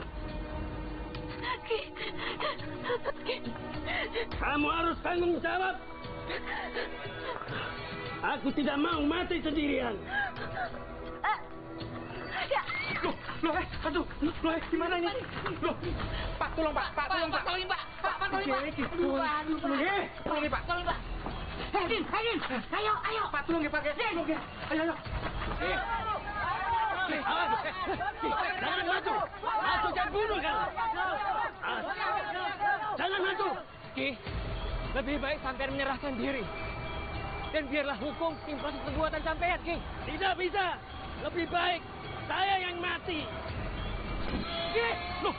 Kamu harus tanggung jawab. Aku tidak mau mati sendirian. Loh, aduh, gimana ini? Loh, Pak, tolong Pak, tolong Pak. Tolong Pak. Tolong Pak. Tolong Pak. Hakim, ayo. Pak, tolong ya Pak. Ayo. Jangan maju. Aku jangan bunuh kan. Jangan maju. Ki, lebih baik sampean menyerahkan diri. Dan biarlah hukum impas perbuatan sampean, Ki. Tidak bisa. Lebih baik saya yang mati. Ki, loh,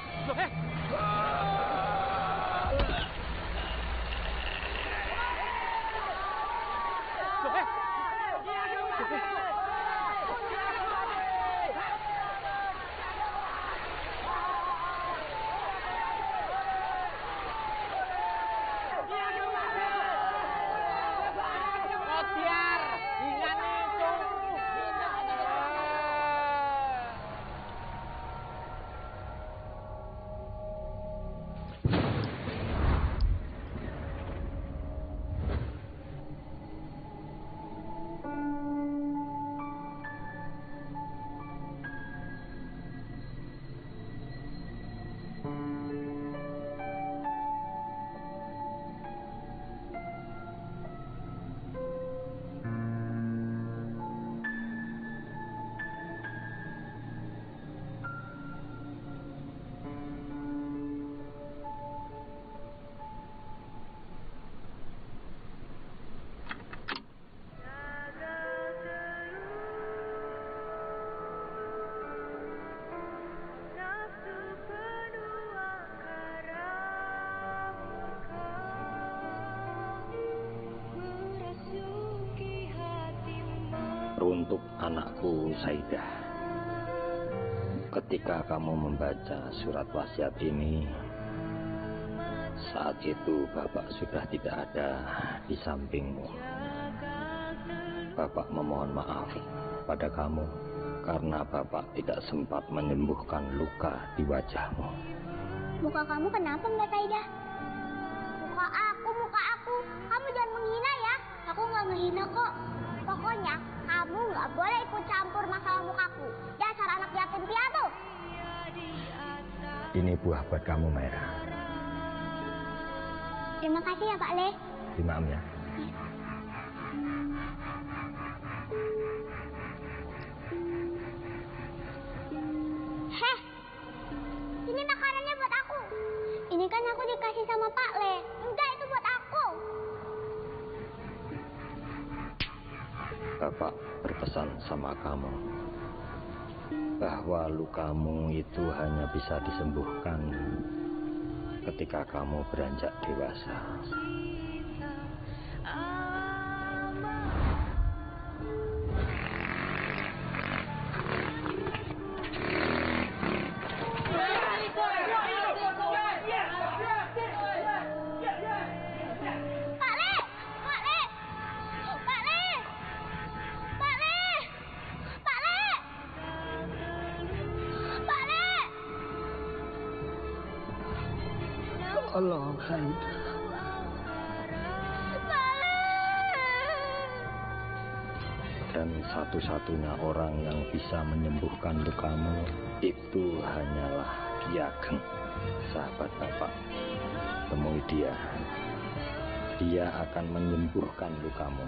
Untuk anakku Saida, ketika kamu membaca surat wasiat ini, saat itu Bapak sudah tidak ada di sampingmu. Bapak memohon maaf pada kamu karena Bapak tidak sempat menyembuhkan luka di wajahmu. Muka kamu kenapa Mbak Saida? Muka aku. Kamu jangan menghina ya. Aku nggak menghina kok. Pokoknya kamu nggak boleh ikut campur masalah mukaku. Dasar anak yatim piatu. Ini buah buat kamu, Maira. Terima kasih ya Pak Le. Terima ya. Heh, ini makanannya buat aku. Ini kan aku dikasih sama Pak Le. Enggak, itu buat aku. Bapak berpesan sama kamu bahwa lukamu itu hanya bisa disembuhkan ketika kamu beranjak dewasa. Allah, Saida. Dan satu-satunya orang yang bisa menyembuhkan lukamu itu hanyalah Ki Ageng, sahabat Bapak. Temui dia. Dia akan menyembuhkan lukamu.